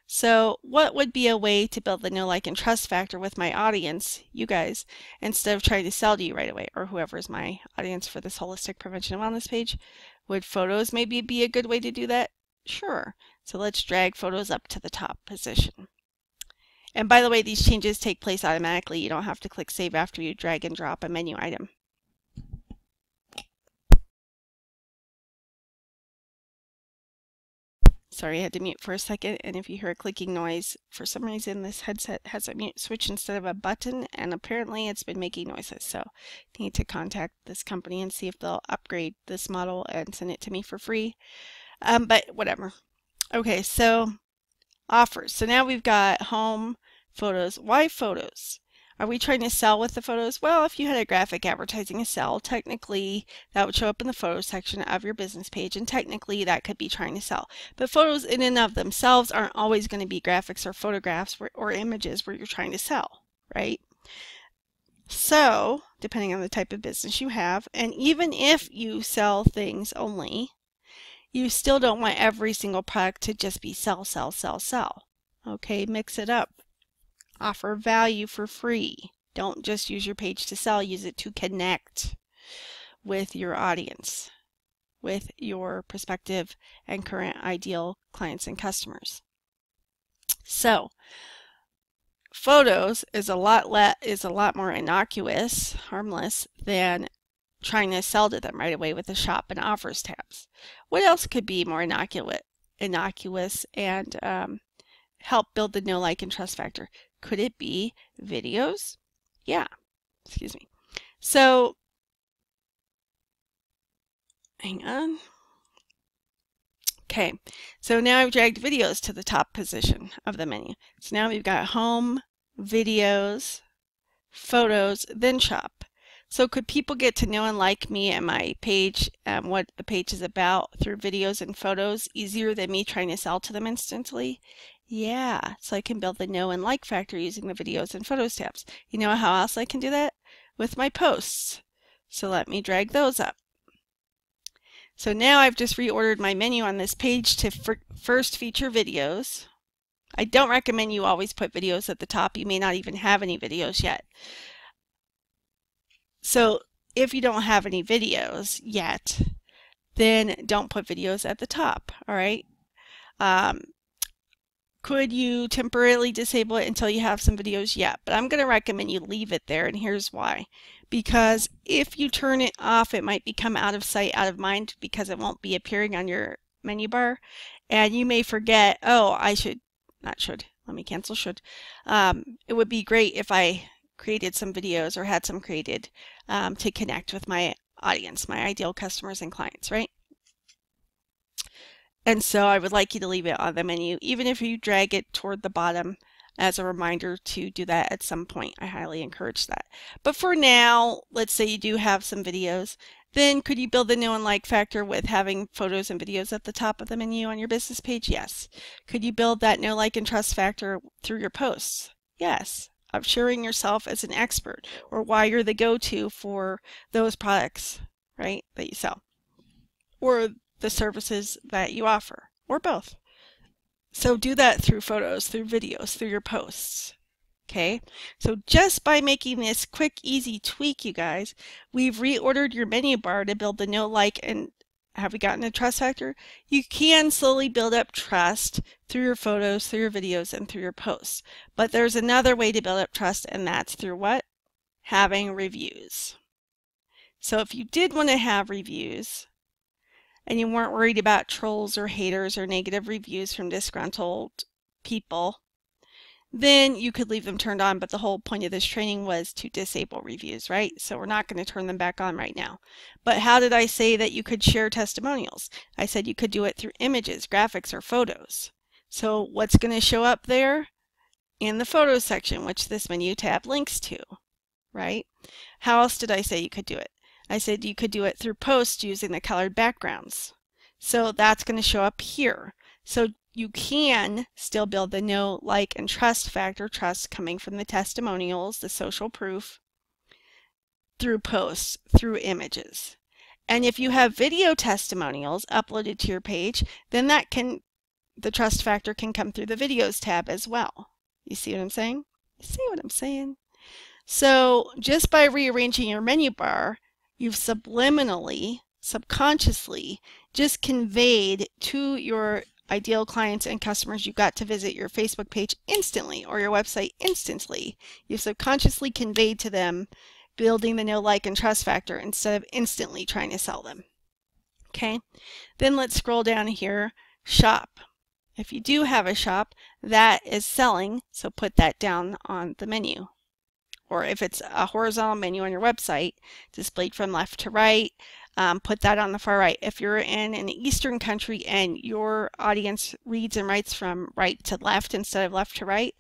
So what would be a way to build the know, like, and trust factor with my audience, you guys, instead of trying to sell to you right away, or whoever is my audience for this holistic prevention and wellness page? Would photos maybe be a good way to do that? Sure. So let's drag photos up to the top position. And by the way, these changes take place automatically. You don't have to click save after you drag and drop a menu item. Sorry, I had to mute for a second, and if you hear a clicking noise, for some reason this headset has a mute switch instead of a button, and apparently it's been making noises, so I need to contact this company and see if they'll upgrade this model and send it to me for free, but whatever. Okay, so offers. So now we've got home, photos. Why photos? Are we trying to sell with the photos? Well, if you had a graphic advertising a sell, technically that would show up in the photos section of your business page, and technically that could be trying to sell. But photos in and of themselves aren't always going to be graphics or photographs or images where you're trying to sell, right? So, depending on the type of business you have, and even if you sell things only, you still don't want every single product to just be sell, sell, sell, sell. Okay, mix it up. Offer value for free. Don't just use your page to sell, use it to connect with your audience, with your prospective and current ideal clients and customers. So, photos is a lot more innocuous, harmless than trying to sell to them right away with the shop and offers tabs. What else could be more innocuous and help build the know, like, and trust factor? Could it be videos? Yeah, excuse me. So, hang on. Okay, so now I've dragged videos to the top position of the menu. So now we've got home, videos, photos, then shop. So could people get to know and like me and my page and what the page is about through videos and photos easier than me trying to sell to them instantly? Yeah, so I can build the know and like factor using the videos and photos tabs. You know how else I can do that? With my posts. So let me drag those up. So now I've just reordered my menu on this page to first feature videos. I don't recommend you always put videos at the top. You may not even have any videos yet. So if you don't have any videos yet, then don't put videos at the top, all right? Could you temporarily disable it until you have some videos? Yeah, but I'm going to recommend you leave it there, and here's why. Because if you turn it off, it might become out of sight, out of mind, because it won't be appearing on your menu bar, and you may forget, oh, let me cancel should. It would be great if I created some videos or had some created to connect with my audience, my ideal customers and clients, right? And so I would like you to leave it on the menu, even if you drag it toward the bottom as a reminder to do that at some point. I highly encourage that. But for now, let's say you do have some videos, then could you build the know and like factor with having photos and videos at the top of the menu on your business page? Yes. Could you build that know, like, and trust factor through your posts? Yes. Of sharing yourself as an expert or why you're the go-to for those products, right, that you sell, or the services that you offer, or both. So do that through photos, through videos, through your posts. Okay, so just by making this quick, easy tweak, you guys, we've reordered your menu bar to build the know, like, and have we gotten a trust factor? You can slowly build up trust through your photos, through your videos, and through your posts. But there's another way to build up trust, and that's through what? Having reviews. So if you did want to have reviews, and you weren't worried about trolls or haters or negative reviews from disgruntled people, then you could leave them turned on. But the whole point of this training was to disable reviews, right? So we're not going to turn them back on right now. But how did I say that you could share testimonials? I said you could do it through images, graphics, or photos. So what's going to show up there? In the photos section, which this menu tab links to, right? How else did I say you could do it? I said you could do it through posts using the colored backgrounds. So that's going to show up here. So you can still build the know, like, and trust factor, trust coming from the testimonials, the social proof, through posts, through images. And if you have video testimonials uploaded to your page, then the trust factor can come through the videos tab as well. You see what I'm saying? You see what I'm saying? So just by rearranging your menu bar, you've subliminally, subconsciously, just conveyed to your ideal clients and customers you got to visit your Facebook page instantly or your website instantly. You've subconsciously conveyed to them building the know, like, and trust factor instead of instantly trying to sell them. Okay, then let's scroll down here, shop. If you do have a shop that is selling, so put that down on the menu. Or if it's a horizontal menu on your website, displayed from left to right, put that on the far right. If you're in an Eastern country and your audience reads and writes from right to left instead of left to right,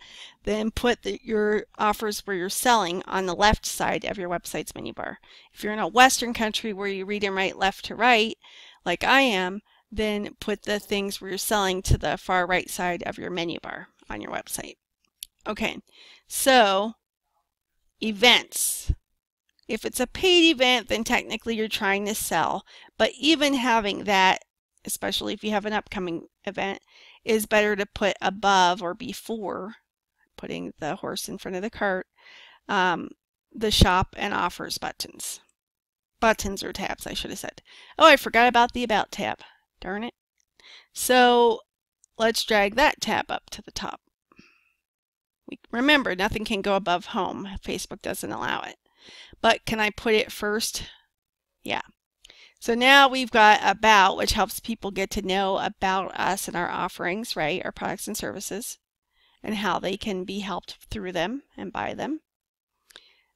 then put your offers where you're selling on the left side of your website's menu bar. If you're in a Western country where you read and write left to right, like I am, then put the things where you're selling to the far right side of your menu bar on your website. Okay, so events. If it's a paid event, then technically you're trying to sell. But even having that, especially if you have an upcoming event, is better to put above or before, putting the horse in front of the cart, the shop and offers buttons. Buttons or tabs, I should have said. Oh, I forgot about the About tab. Darn it. So let's drag that tab up to the top. Remember, nothing can go above home. Facebook doesn't allow it. But can I put it first? Yeah. So now we've got About, which helps people get to know about us and our offerings, right? Our products and services, and how they can be helped through them and by them.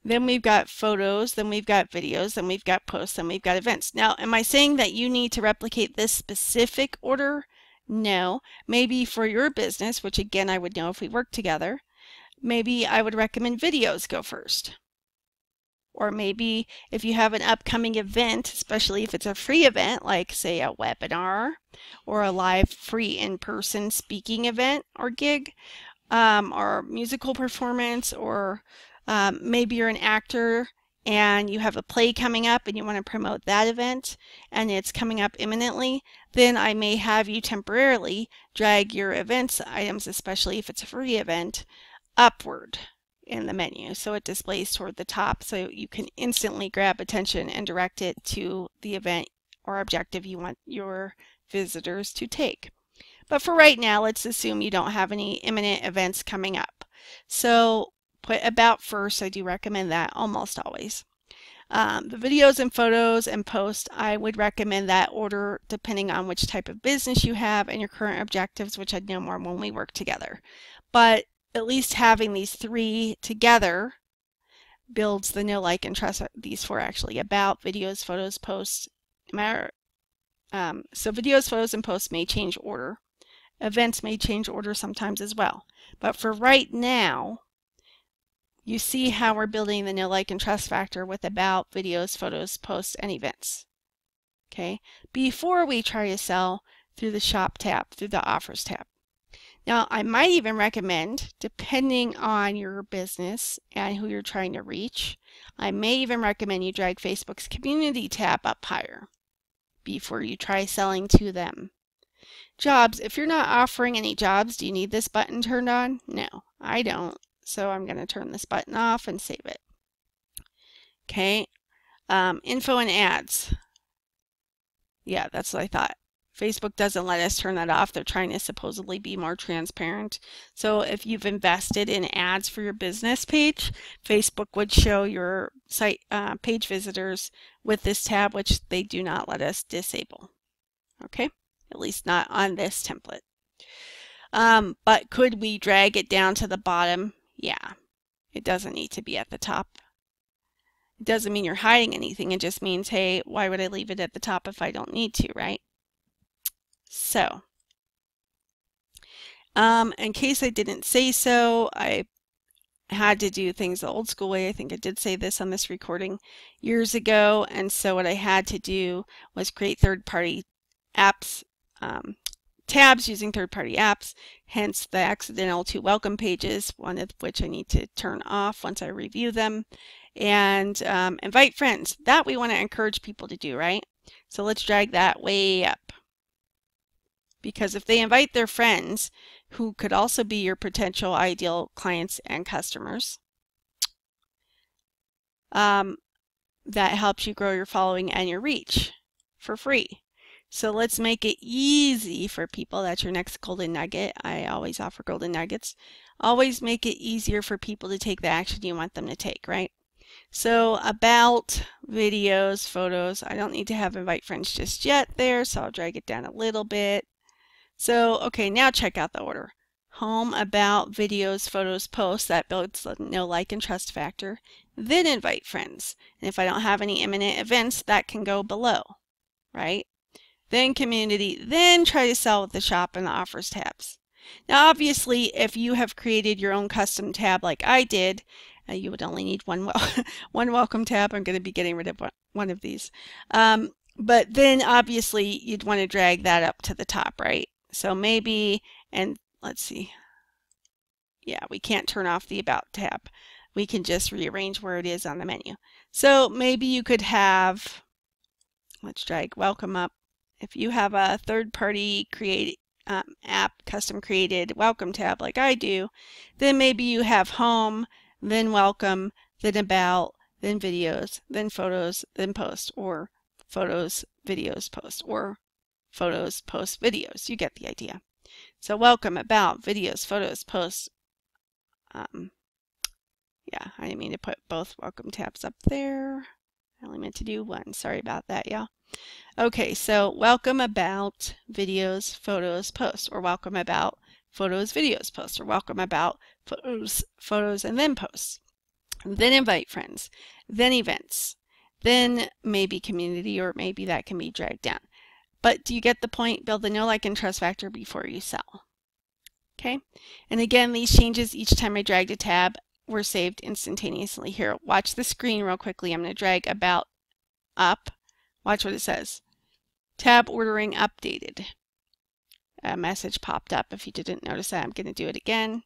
Then we've got photos, then we've got videos, then we've got posts, then we've got events. Now, am I saying that you need to replicate this specific order? No. Maybe for your business, which again I would know if we worked together, maybe I would recommend videos go first. Or maybe if you have an upcoming event, especially if it's a free event, like say a webinar or a live free in-person speaking event or gig, or musical performance, or maybe you're an actor and you have a play coming up and you want to promote that event and it's coming up imminently, then I may have you temporarily drag your events items, especially if it's a free event, upward in the menu so it displays toward the top so you can instantly grab attention and direct it to the event or objective you want your visitors to take. But for right now, let's assume you don't have any imminent events coming up. So put about first. I do recommend that almost always. The videos and photos and posts, I would recommend that order depending on which type of business you have and your current objectives, which I'd know more when we work together. But at least having these three together builds the know, like, and trust. These four actually: about, videos, photos, posts. So videos, photos, and posts may change order. Events may change order sometimes as well. But for right now, you see how we're building the know, like, and trust factor with about, videos, photos, posts, and events. Okay, before we try to sell through the shop tab, through the offers tab. Now, I might even recommend, depending on your business and who you're trying to reach, I may even recommend you drag Facebook's community tab up higher before you try selling to them. Jobs, if you're not offering any jobs, do you need this button turned on? No, I don't. So I'm going to turn this button off and save it. Okay, info and ads. Yeah, that's what I thought. Facebook doesn't let us turn that off. They're trying to supposedly be more transparent. So if you've invested in ads for your business page, Facebook would show your site page visitors with this tab, which they do not let us disable. Okay, at least not on this template. But could we drag it down to the bottom? Yeah, it doesn't need to be at the top. It doesn't mean you're hiding anything. It just means, hey, why would I leave it at the top if I don't need to, right? So, in case I didn't say so, I had to do things the old school way. I think I did say this on this recording years ago. And so what I had to do was create third-party apps, tabs using third-party apps, hence the accidental to welcome pages, one of which I need to turn off once I review them. And invite friends. That we want to encourage people to do, right? So let's drag that way up. Because if they invite their friends, who could also be your potential ideal clients and customers, that helps you grow your following and your reach for free. So let's make it easy for people. That's your next golden nugget. I always offer golden nuggets. Always make it easier for people to take the action you want them to take, right? So about, videos, photos, I don't need to have invite friends just yet there, so I'll drag it down a little bit. So, okay, now check out the order. Home, about, videos, photos, posts, that builds the know, like, and trust factor. Then invite friends. And if I don't have any imminent events, that can go below, right? Then community, then try to sell with the shop and the offers tabs. Now, obviously, if you have created your own custom tab like I did, you would only need one welcome tab. I'm going to be getting rid of one of these. But then, obviously, you'd want to drag that up to the top, right? So maybe, and let's see, yeah, we can't turn off the About tab. We can just rearrange where it is on the menu. So maybe you could have, let's drag Welcome up. If you have a third-party app, custom created Welcome tab like I do, then maybe you have Home, then Welcome, then About, then Videos, then Photos, then Post, or Photos, Videos, Post, or Photos, Post, Videos. You get the idea. So Welcome, About, Videos, Photos, Posts. Yeah, I didn't mean to put both welcome tabs up there. I only meant to do one. Sorry about that, y'all. Okay, so Welcome, About, Videos, Photos, Posts, or Welcome, About, Photos, Videos, Posts, or Welcome, About, Photos, and then Posts. Then invite friends, then events, then maybe community, or maybe that can be dragged down. But do you get the point? Build the know, like, and trust factor before you sell. Okay, and again, these changes each time I dragged a tab were saved instantaneously. Here, watch the screen real quickly. I'm going to drag About up. Watch what it says. Tab ordering updated. A message popped up. If you didn't notice that, I'm going to do it again.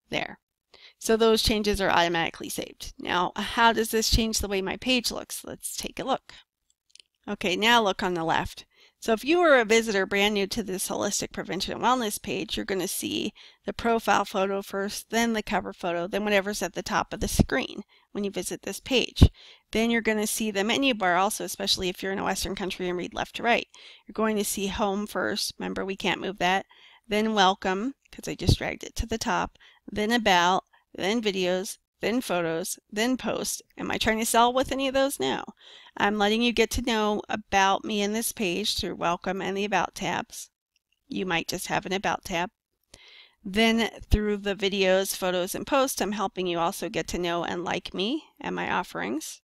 There. So those changes are automatically saved. Now, how does this change the way my page looks? Let's take a look. Okay, now look on the left. So if you are a visitor brand new to this Holistic Prevention and Wellness page, you're going to see the profile photo first, then the cover photo, then whatever's at the top of the screen when you visit this page. Then you're going to see the menu bar also, especially if you're in a Western country and read left to right. You're going to see Home first. Remember, we can't move that. Then Welcome, because I just dragged it to the top. Then About, then Videos, then Photos, then Post. Am I trying to sell with any of those? No. I'm letting you get to know about me in this page through Welcome and the About tabs. You might just have an About tab. Then through the Videos, Photos, and Posts, I'm helping you also get to know and like me and my offerings.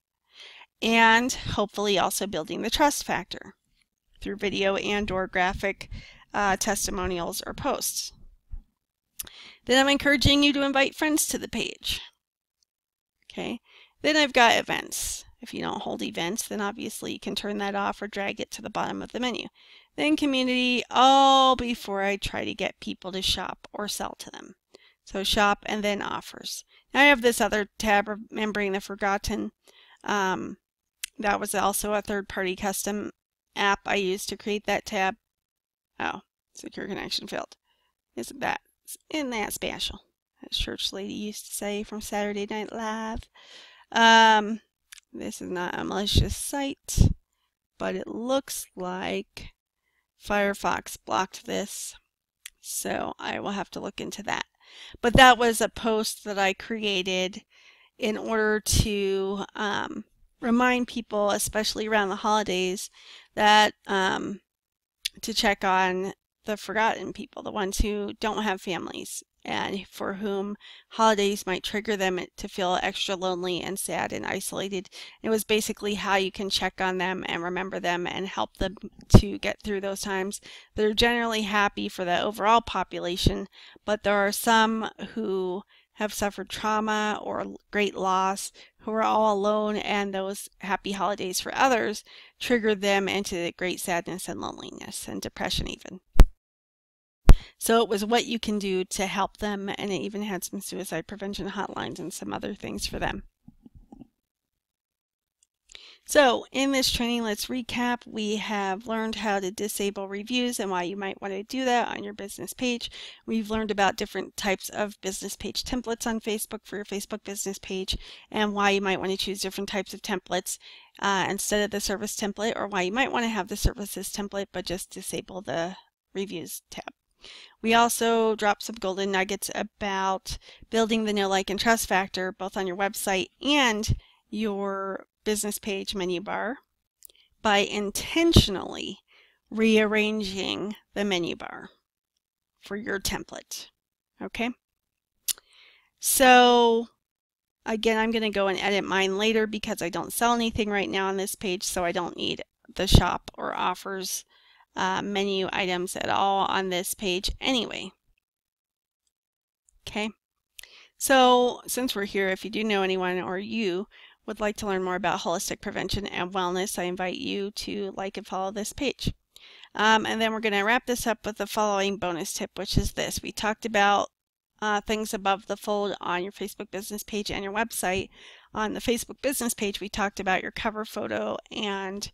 And hopefully also building the trust factor through video and/or graphic testimonials or posts. Then I'm encouraging you to invite friends to the page. Okay. Then I've got events. If you don't hold events, then obviously you can turn that off or drag it to the bottom of the menu. Then community, all before I try to get people to shop or sell to them. So shop and then offers. Now I have this other tab, Remembering the Forgotten. That was also a third-party custom app I used to create that tab. Oh, secure connection failed. Isn't that special? As church lady used to say from Saturday Night Live. This is not a malicious site, but it looks like Firefox blocked this, so I will have to look into that. But that was a post that I created in order to remind people, especially around the holidays, that to check on the forgotten people, the ones who don't have families and for whom holidays might trigger them to feel extra lonely and sad and isolated. It was basically how you can check on them and remember them and help them to get through those times. They're generally happy for the overall population, but there are some who have suffered trauma or great loss, who are all alone, and those happy holidays for others trigger them into great sadness and loneliness and depression even. So it was what you can do to help them, and it even had some suicide prevention hotlines and some other things for them. So in this training, let's recap. We have learned how to disable reviews and why you might want to do that on your business page. We've learned about different types of business page templates on Facebook for your Facebook business page and why you might want to choose different types of templates instead of the service template, or why you might want to have the services template but just disable the reviews tab. We also dropped some golden nuggets about building the know, like, and trust factor both on your website and your business page menu bar by intentionally rearranging the menu bar for your template. Okay? So again, I'm going to go and edit mine later because I don't sell anything right now on this page, so I don't need the shop or offers menu items at all on this page anyway. Okay, so since we're here, if you do know anyone or you would like to learn more about holistic prevention and wellness, I invite you to like and follow this page. And then we're going to wrap this up with the following bonus tip, which is this. We talked about things above the fold on your Facebook business page and your website. On the Facebook business page, we talked about your cover photo and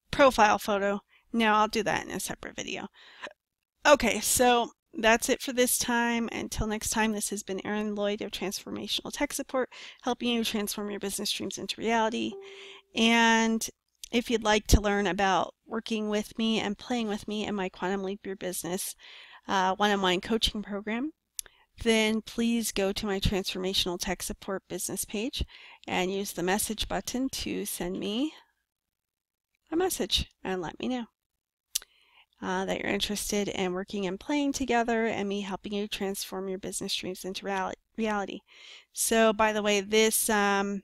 profile photo. Now I'll do that in a separate video. Okay, so that's it for this time. Until next time, this has been Erin Lloyd of Transformational Tech Support, helping you transform your business dreams into reality. And if you'd like to learn about working with me and playing with me in my Quantum Leap Your Business one-on-one coaching program, then please go to my Transformational Tech Support business page and use the message button to send me a message and let me know that you're interested in working and playing together and me helping you transform your business dreams into reality. So, by the way, this cover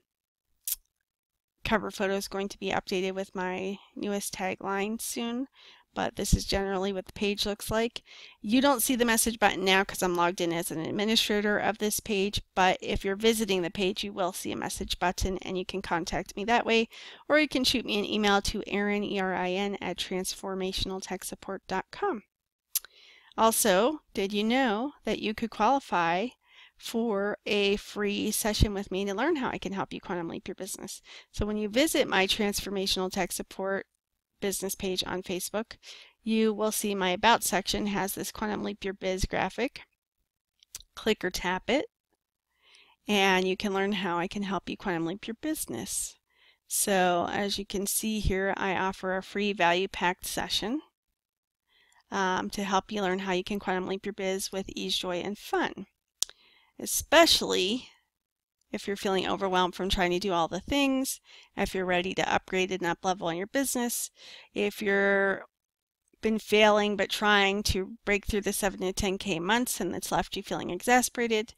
photo is going to be updated with my newest tagline soon, but this is generally what the page looks like. You don't see the message button now because I'm logged in as an administrator of this page, but if you're visiting the page, you will see a message button and you can contact me that way, or you can shoot me an email to Erin, E-R-I-N, at transformationaltechsupport.com. Also, did you know that you could qualify for a free session with me to learn how I can help you quantum leap your business. So when you visit my Transformational Tech Support business page on Facebook, you will see my About section has this Quantum Leap Your Biz graphic. Click or tap it, and you can learn how I can help you quantum leap your business. So as you can see here, I offer a free value-packed session to help you learn how you can quantum leap your biz with ease, joy, and fun. Especially if you're feeling overwhelmed from trying to do all the things, if you're ready to upgrade and up level in your business, if you're been failing but trying to break through the 7 to 10K months and it's left you feeling exasperated.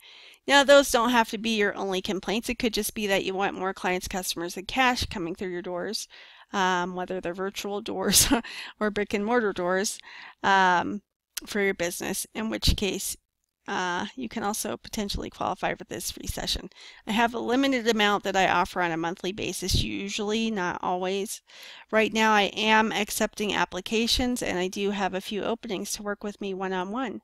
Now those don't have to be your only complaints. It could just be that you want more clients, customers, and cash coming through your doors, whether they're virtual doors or brick and mortar doors for your business, in which case you can also potentially qualify for this free session. I have a limited amount that I offer on a monthly basis, usually, not always. Right now I am accepting applications, and I do have a few openings to work with me one-on-one.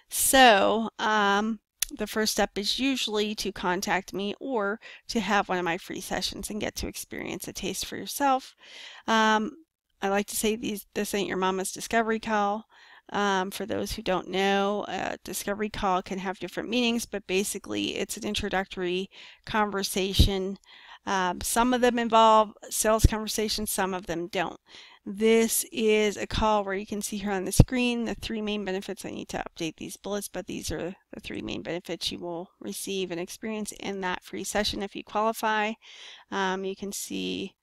So the first step is usually to contact me or to have one of my free sessions and get to experience a taste for yourself. I like to say this ain't your mama's discovery call. For those who don't know, discovery call can have different meanings, but basically it's an introductory conversation. Some of them involve sales conversations, some of them don't. This is a call where you can see here on the screen the 3 main benefits. I need to update these bullets, but these are the 3 main benefits you will receive and experience in that free session if you qualify. You can see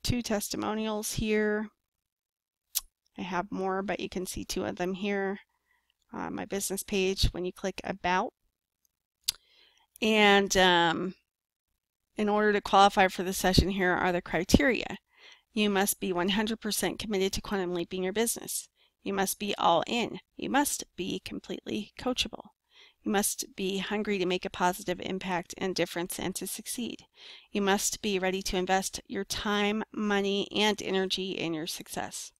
2 testimonials here. I have more, but you can see 2 of them here on my business page when you click About. And in order to qualify for the session, here are the criteria. You must be 100% committed to quantum leaping your business. You must be all in. You must be completely coachable. You must be hungry to make a positive impact and difference and to succeed. You must be ready to invest your time, money, and energy in your success.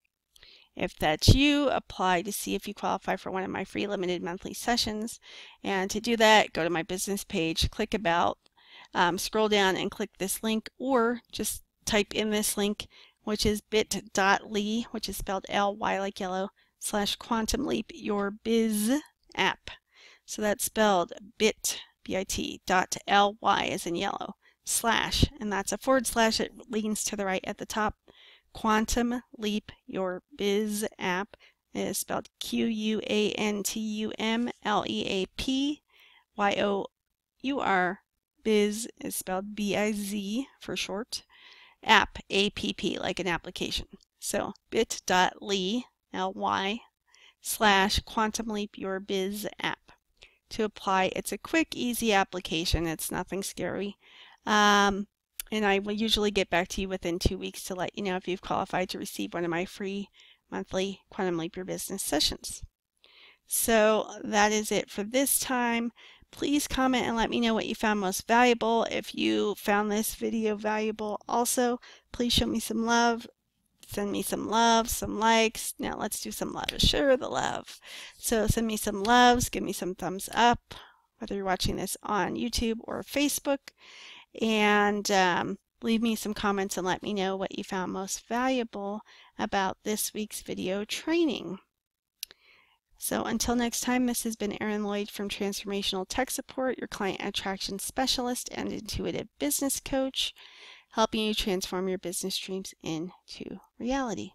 If that's you, apply to see if you qualify for one of my free limited monthly sessions. And to do that, go to my business page, click About, scroll down and click this link, or just type in this link, which is bit.ly, which is spelled L-Y like yellow, / quantum leap your biz app. So that's spelled bit.ly as in yellow, / and that's a / that leans to the right at the top. Quantum Leap Your Biz app is spelled QUANTUMLEAPYOUR. Biz is spelled BIZ for short. App, APP, like an application. So bit.ly, L-Y, / Quantum Leap Your Biz app. To apply, it's a quick, easy application. It's nothing scary. And I will usually get back to you within 2 weeks to let you know if you've qualified to receive one of my free monthly Quantum Leap Your Business sessions. So that is it for this time. Please comment and let me know what you found most valuable. If you found this video valuable also, please show me some love. Send me some love, some likes. Now let's do some love. Share the love. So send me some loves, give me some thumbs up, whether you're watching this on YouTube or Facebook. And leave me some comments and let me know what you found most valuable about this week's video training. So until next time, this has been Erin Lloyd from Transformational Tech Support, your client attraction specialist and intuitive business coach, helping you transform your business dreams into reality.